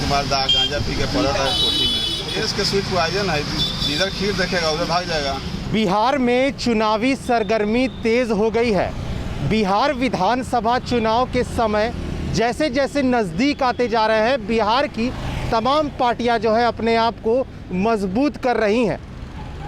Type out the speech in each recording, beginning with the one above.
कुमार दा गांजा पी के पड़ा रहा है कोठी में। देश के स्वीट पॉइजन है, इधर खीर देखेगा उधर भाग जाएगा। बिहार में चुनावी सरगर्मी तेज हो गई है। बिहार विधानसभा चुनाव के समय जैसे जैसे नज़दीक आते जा रहे हैं, बिहार की तमाम पार्टियां जो है अपने आप को मजबूत कर रही हैं।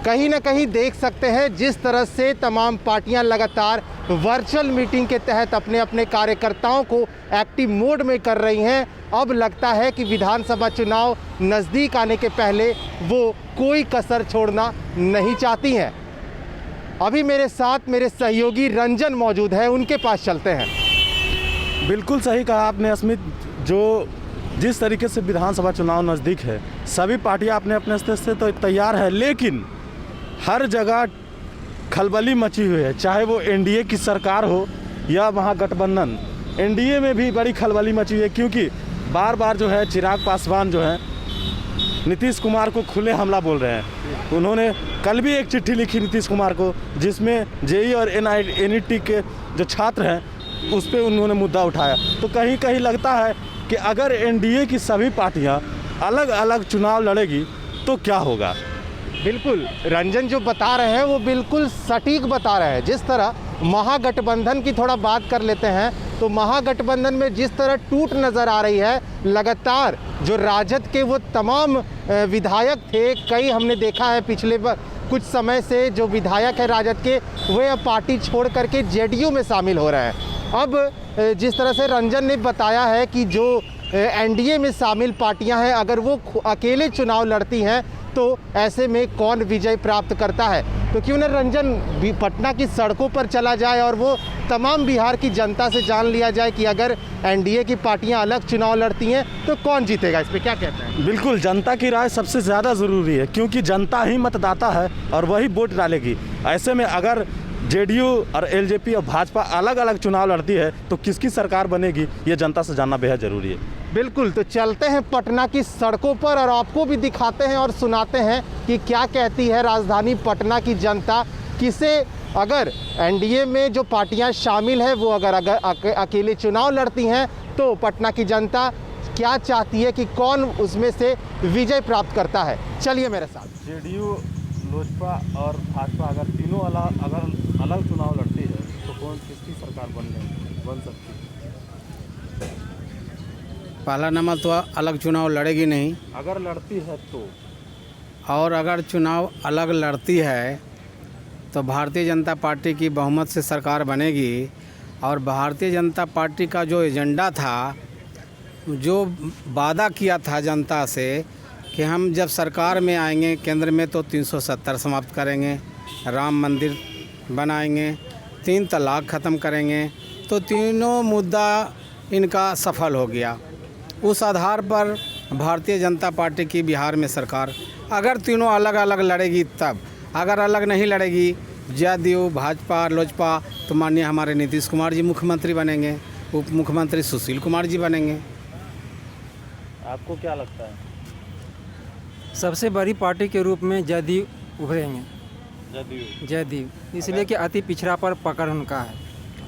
कहीं ना कहीं देख सकते हैं जिस तरह से तमाम पार्टियां लगातार वर्चुअल मीटिंग के तहत अपने अपने कार्यकर्ताओं को एक्टिव मोड में कर रही हैं। अब लगता है कि विधानसभा चुनाव नज़दीक आने के पहले वो कोई कसर छोड़ना नहीं चाहती हैं। अभी मेरे साथ मेरे सहयोगी रंजन मौजूद है, उनके पास चलते हैं। बिल्कुल सही कहा आपने अस्मित। जिस तरीके से विधानसभा चुनाव नज़दीक है, सभी पार्टियां अपने अपने स्तर से तो तैयार है, लेकिन हर जगह खलबली मची हुई है। चाहे वो एनडीए की सरकार हो या महागठबंधन, एनडीए में भी बड़ी खलबली मची हुई है, क्योंकि बार बार जो है चिराग पासवान जो है नीतीश कुमार को खुले हमला बोल रहे हैं। उन्होंने कल भी एक चिट्ठी लिखी नीतीश कुमार को, जिसमें जेई और एनईटी के जो छात्र हैं उस पर उन्होंने मुद्दा उठाया। तो कहीं कहीं लगता है कि अगर एनडीए की सभी पार्टियां अलग अलग चुनाव लड़ेगी तो क्या होगा। बिल्कुल रंजन जो बता रहे हैं वो बिल्कुल सटीक बता रहे हैं। जिस तरह महागठबंधन की थोड़ा बात कर लेते हैं, तो महागठबंधन में जिस तरह टूट नज़र आ रही है, लगातार जो राजद के वो तमाम विधायक थे, कई हमने देखा है पिछले कुछ समय से जो विधायक है राजद के, वे अब पार्टी छोड़ करके जेडीयू में शामिल हो रहे हैं। अब जिस तरह से रंजन ने बताया है कि जो एनडीए में शामिल पार्टियां हैं, अगर वो अकेले चुनाव लड़ती हैं तो ऐसे में कौन विजय प्राप्त करता है। तो क्यों न रंजन पटना की सड़कों पर चला जाए और वो तमाम बिहार की जनता से जान लिया जाए कि अगर एनडीए की पार्टियां अलग चुनाव लड़ती हैं तो कौन जीतेगा। इस पर क्या कहते हैं? बिल्कुल, जनता की राय सबसे ज़्यादा ज़रूरी है, क्योंकि जनता ही मतदाता है और वही वोट डालेगी। ऐसे में अगर जेडीयू और एलजेपी और भाजपा अलग अलग चुनाव लड़ती है तो किसकी सरकार बनेगी, ये जनता से जानना बेहद ज़रूरी है। बिल्कुल, तो चलते हैं पटना की सड़कों पर और आपको भी दिखाते हैं और सुनाते हैं कि क्या कहती है राजधानी पटना की जनता। किसे अगर एनडीए में जो पार्टियां शामिल हैं वो अगर अकेले चुनाव लड़ती हैं तो पटना की जनता क्या चाहती है कि कौन उसमें से विजय प्राप्त करता है। चलिए मेरे साथ। जेडीयू, लोजपा और भाजपा अगर तीनों अलग चुनाव लड़ती है तो कौन किसकी सरकार बन सकती है? पहला नंबर तो अलग चुनाव लड़ेगी नहीं। अगर लड़ती है तो, और अगर चुनाव अलग लड़ती है तो भारतीय जनता पार्टी की बहुमत से सरकार बनेगी। और भारतीय जनता पार्टी का जो एजेंडा था, जो वादा किया था जनता से कि हम जब सरकार में आएंगे केंद्र में तो 370 समाप्त करेंगे, राम मंदिर बनाएंगे, 3 तलाक ख़त्म करेंगे, तो तीनों मुद्दा इनका सफल हो गया। उस आधार पर भारतीय जनता पार्टी की बिहार में सरकार अगर तीनों अलग अलग लड़ेगी तब, अगर अलग नहीं लड़ेगी जदयू, भाजपा, लोजपा, तो माननीय हमारे नीतीश कुमार जी मुख्यमंत्री बनेंगे, उप मुख्यमंत्री सुशील कुमार जी बनेंगे। आपको क्या लगता है? सबसे बड़ी पार्टी के रूप में जदयू उभरेंगे। जदयू इसलिए कि अति पिछड़ा पर पकड़ उनका है।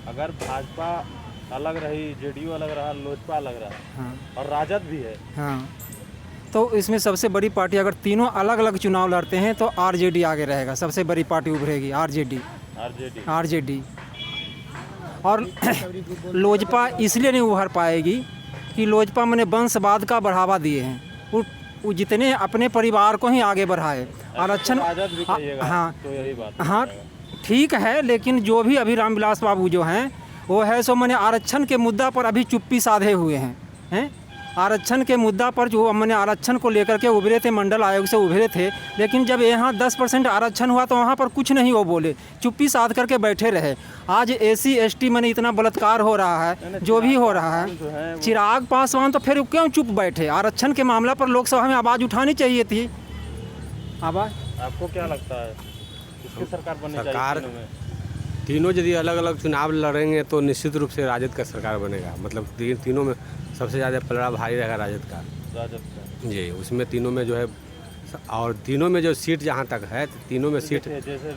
अगर भाजपा अलग रही, जेडीयू अलग रहा, लोजपा अलग रहा, हाँ, और राजद भी है, हाँ, तो इसमें सबसे बड़ी पार्टी अगर तीनों अलग अलग चुनाव लड़ते हैं तो आरजेडी आगे रहेगा। सबसे बड़ी पार्टी उभरेगी आरजेडी। और लोजपा इसलिए नहीं उभर पाएगी कि लोजपा मैंने वंशवाद का बढ़ावा दिए हैं। वो जितने अपने परिवार को ही आगे बढ़ाए। आरक्षण, हाँ तो यही बात, हाँ ठीक है, लेकिन जो भी अभी रामविलास बाबू जो हैं वो है सो मैंने आरक्षण के मुद्दा पर अभी चुप्पी साधे हुए हैं। आरक्षण के मुद्दा पर जो मैंने आरक्षण को लेकर के उभरे थे, मंडल आयोग से उभरे थे, लेकिन जब यहाँ 10% आरक्षण हुआ तो वहाँ पर कुछ नहीं वो बोले, चुप्पी साध करके बैठे रहे। आज एसी एसटी मैंने इतना बलात्कार हो रहा है, जो भी हो रहा है, चिराग पासवान तो फिर क्यों चुप बैठे? आरक्षण के मामला पर लोकसभा में आवाज़ उठानी चाहिए थी। आवाज़ आपको क्या लगता है किसकी सरकार बननी चाहिए? तीनों यदि अलग अलग चुनाव लड़ेंगे तो निश्चित रूप से राजद का सरकार बनेगा। मतलब तीनों में सबसे ज़्यादा पलड़ा भारी रहेगा राजद का जी। उसमें तीनों में जो है, और तीनों में जो सीट जहाँ तक है, तीनों में सीट जैसे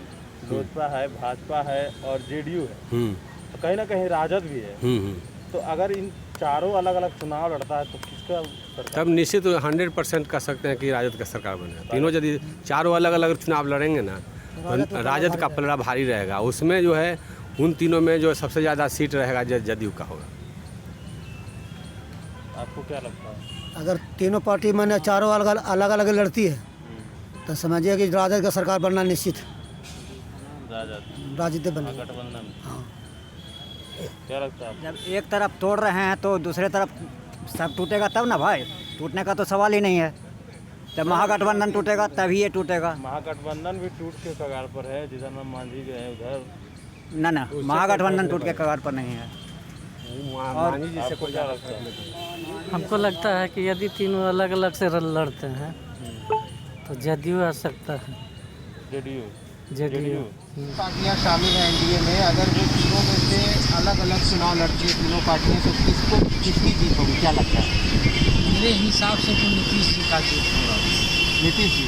लोजपा है, भाजपा है और जेडीयू है, तो कहीं ना कहीं राजद भी है। तो अगर इन चारों अलग अलग चुनाव लड़ता है तो किसका सरकार? तब निश्चित 100% कह सकते हैं कि राजद का सरकार बनेगा। तीनों यदि चारों अलग अलग चुनाव लड़ेंगे ना तो राजद का पलड़ा भारी रहेगा। उसमें जो है उन तीनों में जो सबसे ज़्यादा सीट रहेगा जदयू का होगा। आपको क्या लगता है? अगर तीनों पार्टी मैंने चारों अलग अलग लड़ती है तो समझिए कि राजद का सरकार बनना निश्चित राजद बने। गठबंधन हाँ, क्या लगता है? जब एक तरफ तोड़ रहे हैं तो दूसरे तरफ सब टूटेगा तब ना भाई, टूटने का तो सवाल ही नहीं है। जब महागठबंधन टूटेगा तभी ये टूटेगा। महागठबंधन भी टूट के कगार पर है, जिधर हम मांझी गए हैं उधर। ना महागठबंधन टूट के कगार पर नहीं है। आपको क्या लगता है? हमको लगता है कि यदि तीनों अलग अलग से लड़ते हैं तो जदयू आ सकता है। जेडीयू पार्टियां शामिल हैं एनडीए में, अगर वो तीनों में से अलग अलग चुनाव लड़ती है तीनों पार्टियां तो किसकी जीत होगी, क्या लगता है? मेरे हिसाब से तो नीतीश जी का जीत होगा। नीतीश जी,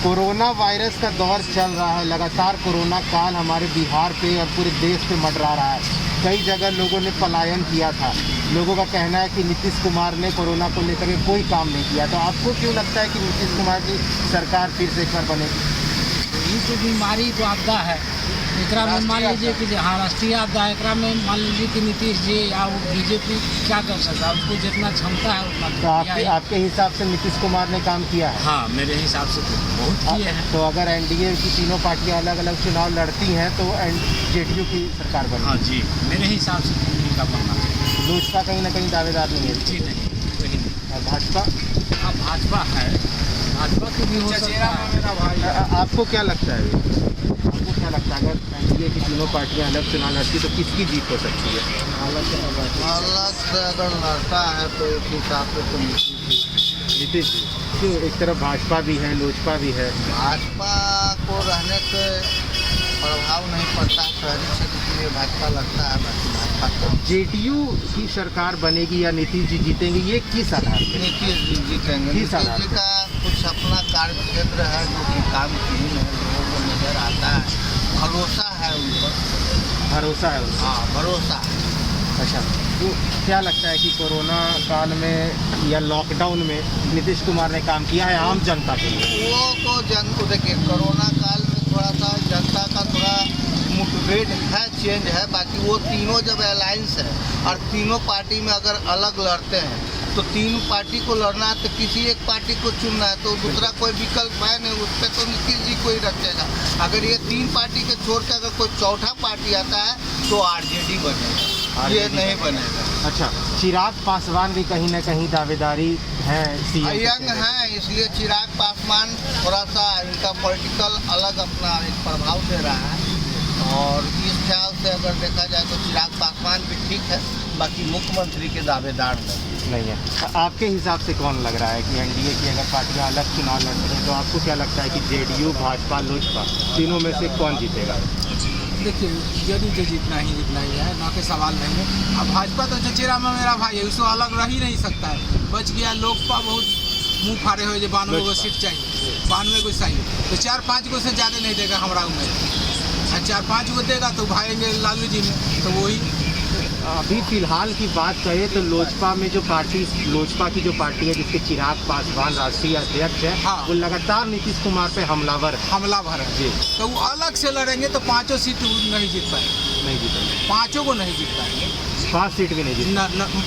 कोरोना वायरस का दौर चल रहा है, लगातार कोरोना काल हमारे बिहार पे और पूरे देश पे मंडरा रहा है। कई जगह लोगों ने पलायन किया था। लोगों का कहना है कि नीतीश कुमार ने कोरोना को लेकर के कोई काम नहीं किया। तो आपको क्यों लगता है कि नीतीश कुमार की सरकार फिर से एक बार बनेगी? ये तो बीमारी तो आपदा है, एकरा में मान लीजिए कि हाँ राष्ट्रीय आपदा है, एकरा में मान लीजिए कि नीतीश जी या वो बीजेपी क्या कर सकता है, उसको जितना क्षमता है उतना तो आपके हिसाब से नीतीश कुमार ने काम किया है? हाँ मेरे हिसाब से तो बहुत किए हैं। तो अगर एनडीए की तीनों पार्टियां अलग अलग चुनाव लड़ती हैं तो जेडीयू की सरकार बनेगी? हाँ जी, मेरे हिसाब से उनका बनना चाहिए। लोजपा कहीं ना कहीं दावेदार नहीं है? जी नहीं, कोई नहीं। और भाजपा? हाँ भाजपा है, भाजपा की भी हो सकता है। मेरा भाई आपको क्या लगता है, आपको क्या लगता है अगर एनडीए की तीनों पार्टियां अलग चुनाव लड़ती तो किसकी जीत हो सकती है? अलग से अगर लड़ता है तो एक हिसाब से तो नीतीश जी क्यों? एक तरफ भाजपा भी है, लोजपा भी है। भाजपा को रहने से प्रभाव नहीं पड़ता शहरी क्षेत्र के लिए, भाजपा लगता है भाजपा का। जेडीयू की सरकार बनेगी या नीतीश जी जीतेंगे, ये किस आधार पर? नीतीश जी जीतेंगे। किस आधार नीतीश जी का कुछ अपना कार्य क्षेत्र है जो कि काम की है, लोगों को नजर आता है, भरोसा है उन पर। भरोसा है उनका? हाँ भरोसा है। अच्छा, तो क्या लगता है कि कोरोना काल में या लॉकडाउन में नीतीश कुमार ने काम किया है आम जनता के लिए? वो तो जन को देखिए, कोरोना काल में थोड़ा सा जनता का थोड़ा मुठभेड़ है, चेंज है। बाकी वो तीनों जब अलायंस है और तीनों पार्टी में अगर अलग लड़ते हैं तो तीनों पार्टी को लड़ना है तो किसी एक पार्टी को चुनना है, तो दूसरा कोई विकल्प है नहीं, उस पर तो नीतीश जी को ही रखेगा। अगर ये तीन पार्टी के छोड़ कर अगर कोई चौथा पार्टी आता है तो आरजेडी बनेगा, ये नहीं बनेगा। अच्छा, चिराग पासवान भी कहीं ना कहीं दावेदारी है, यंग है, इसलिए चिराग पासवान थोड़ा सा इनका पॉलिटिकल अलग अपना एक प्रभाव दे रहा है। और इस ख्याल से अगर देखा जाए तो चिराग पासवान भी ठीक है, बाकी मुख्यमंत्री के दावेदार नहीं है। आपके हिसाब से कौन लग रहा है कि एनडीए की अगर पार्टियां अलग चुनाव लड़ती हैं तो आपको क्या लगता है कि जेडीयू, भाजपा, लोजपा तीनों में से कौन जीतेगा? देखिए जेडीयू तो जीतना ही है, ना के सवाल नहीं है। अब भाजपा तो चचेरा में मेरा भाई है, उसको अलग रह ही नहीं सकता है। बच गया लोकपा, बहुत मुंह फाड़े हुए जो 92 को सीट चाहिए, 92 को चाहिए तो 4-5 को से ज़्यादा नहीं देगा हमारा उम्मीद। 4-5 को देगा तो भागेंगे लालू जी में, तो वही। अभी फिलहाल की बात करें तो लोजपा में जो पार्टी, लोजपा की जो पार्टी है जिसके चिराग पासवान राष्ट्रीय अध्यक्ष है, हाँ। वो लगातार नीतीश कुमार पे हमलावर है जी। तो वो अलग से लड़ेंगे तो 5 सीट नहीं जीत पाएंगे, नहीं जीतेंगे, 5 को नहीं जीत पाएंगे, 5 सीट भी नहीं जीत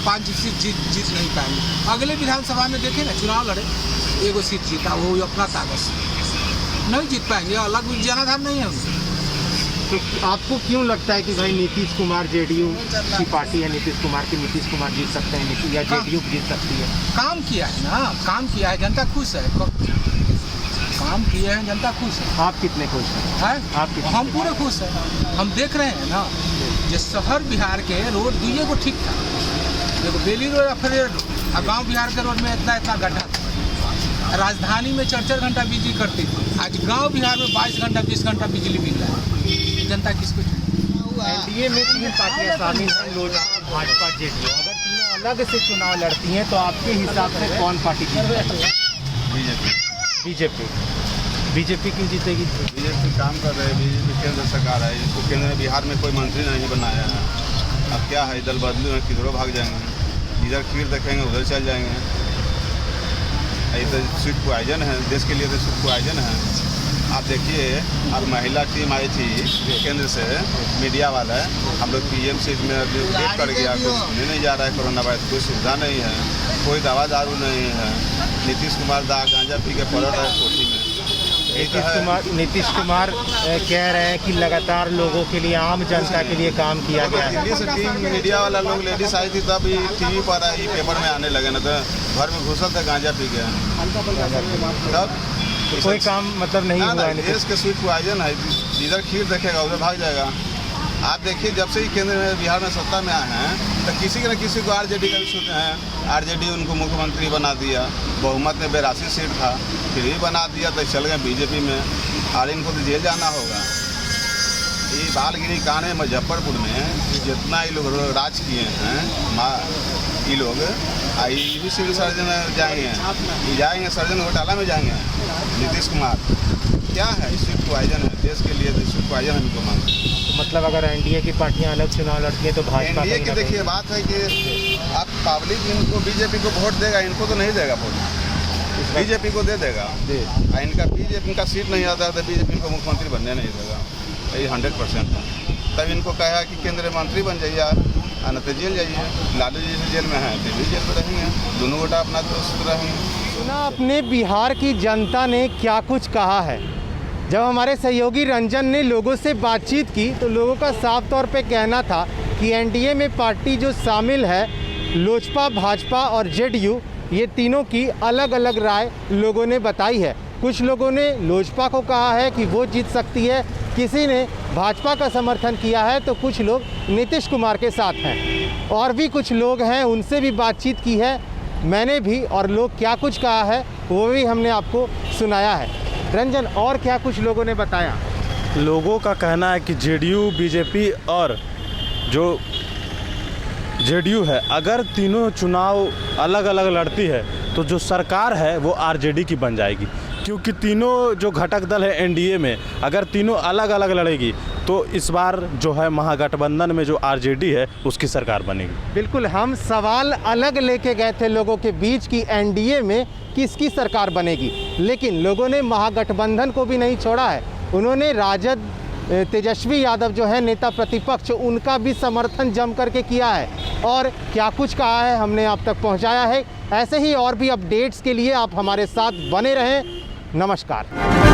5 सीट जीत नहीं पाएंगे। अगले विधानसभा में देखे ना, चुनाव लड़े, 1 सीट जीता, वो अपना ताकत से नहीं जीत पाएंगे, अलग जनाधार नहीं है उनसे। तो आपको क्यों लगता है कि भाई नीतीश कुमार, जेडीयू की पार्टी है नीतीश कुमार की, नीतीश कुमार जीत सकते हैं या जेडीयू जीत सकती है? काम किया है ना, काम किया है, जनता खुश है, काम किए हैं, जनता खुश है। आप कितने खुश हैं? आप कितने? हम पूरे खुश हैं। हम देख रहे हैं ना, जो शहर बिहार के रोड 2 को ठीक था, देखो बेली रोड या फिर रोड, गाँव बिहार के रोड में इतना गड्ढा था। राजधानी में 4-4 घंटा बिजली करती थी, आज गांव बिहार में 22 घंटा 20 घंटा बिजली मिल रहा है। जनता किसको चुनेगी? एनडीए में 3 पार्टियां शामिल हैं, लोजपा, भाजपा, जेडीयू। अगर तीनों अलग से चुनाव लड़ती हैं तो आपके हिसाब से कौन पार्टी जीतेगी? बीजेपी। बीजेपी क्यों जीतेगी? बीजेपी काम कर रहे हैं, बीजेपी केंद्र सरकार है, इसको केंद्र में बिहार में कोई मंत्री नहीं बनाया है। अब क्या है, दल बदलू में किधरों भाग जाएंगे। जिधर खीर देखेंगे उधर चल जाएंगे। ये तो सीट पॉइजन है, देश के लिए तो सीट पॉइजन है। आप देखिए, अब महिला टीम आई थी केंद्र से, मीडिया वाला है, हम लोग पीएम सीट में वेट कर गया, कुछ सुनने नहीं जा रहा है कोरोना वायरस, कोई सुविधा नहीं है, कोई दवा दारू नहीं है। नीतीश कुमार गांजा पी के पलट रहे कोठी में। नीतीश कुमार कह रहे हैं कि लगातार लोगों के लिए, आम जनता के लिए काम किया गया है। दिल्ली से टीम मीडिया वाला लोग लेडीज आई थी, तब ये टीवी पर आई, पेपर में आने लगे ना, तो घर में घुसल थे गांजा पी के, तब तो कोई काम मतलब नहीं हुआ है। देश के स्वीट पॉइजन है, जिधर खीर देखेगा उधर भाग जाएगा। आप देखिए, जब से ही केंद्र में बिहार में सत्ता में आए हैं, तो किसी न किसी को आरजेडी का भी सुनते हैं, आरजेडी उनको मुख्यमंत्री बना दिया, बहुमत में 82 सीट था, फिर भी बना दिया, तो चल गए बीजेपी में, और इनको तो जेल जाना होगा। ये बालगिरी कांड है मुजफ्फरपुर में, जितना ये लोग राज किए हैं, ये लोग ये भी सिविल सर्जन जाएंगे, सर्जन घोटाला में जाएंगे। नीतीश कुमार क्या है, स्वीट पॉइजन है, देश के लिए स्वीट पॉइजन है इनको मान। मतलब अगर एनडीए की पार्टियां अलग चुनाव लड़ती है तो भाजपा एनडीए की देखिए बात है कि आप पब्लिक इनको बीजेपी को वोट देगा, इनको तो नहीं देगा वोट, बीजेपी को दे देगा। इनका बीजेपी का सीट नहीं आता है तो बीजेपी को मुख्यमंत्री बनने नहीं देगा, ये 100% है। तब इनको कहा कि केंद्रीय मंत्री बन जाइए, न तो जेल जाइए। लालू जी से जेल में हैं तो भी जेल में रहेंगे, दोनों गोटा अपना दोस्त रहेंगे। सुना अपने बिहार की जनता ने क्या कुछ कहा है। जब हमारे सहयोगी रंजन ने लोगों से बातचीत की तो लोगों का साफ तौर पे कहना था कि एनडीए में पार्टी जो शामिल है, लोजपा, भाजपा और जेडीयू, ये तीनों की अलग अलग राय लोगों ने बताई है। कुछ लोगों ने लोजपा को कहा है कि वो जीत सकती है, किसी ने भाजपा का समर्थन किया है, तो कुछ लोग नीतीश कुमार के साथ हैं। और भी कुछ लोग हैं, उनसे भी बातचीत की है मैंने भी, और लोग क्या कुछ कहा है वो भी हमने आपको सुनाया है। रंजन, और क्या कुछ लोगों ने बताया? लोगों का कहना है कि जेडीयू, बीजेपी और जो जेडीयू है, अगर तीनों चुनाव अलग अलग लड़ती है तो जो सरकार है वो आरजेडी की बन जाएगी, क्योंकि तीनों जो घटक दल है एनडीए में, अगर तीनों अलग अलग लड़ेगी तो इस बार जो है महागठबंधन में जो आरजेडी है उसकी सरकार बनेगी। बिल्कुल, हम सवाल अलग लेके गए थे लोगों के बीच की एनडीए में किसकी सरकार बनेगी, लेकिन लोगों ने महागठबंधन को भी नहीं छोड़ा है। उन्होंने राजद, तेजस्वी यादव जो है नेता प्रतिपक्ष, उनका भी समर्थन जम करके किया है, और क्या कुछ कहा है हमने आप तक पहुंचाया है। ऐसे ही और भी अपडेट्स के लिए आप हमारे साथ बने रहें। नमस्कार।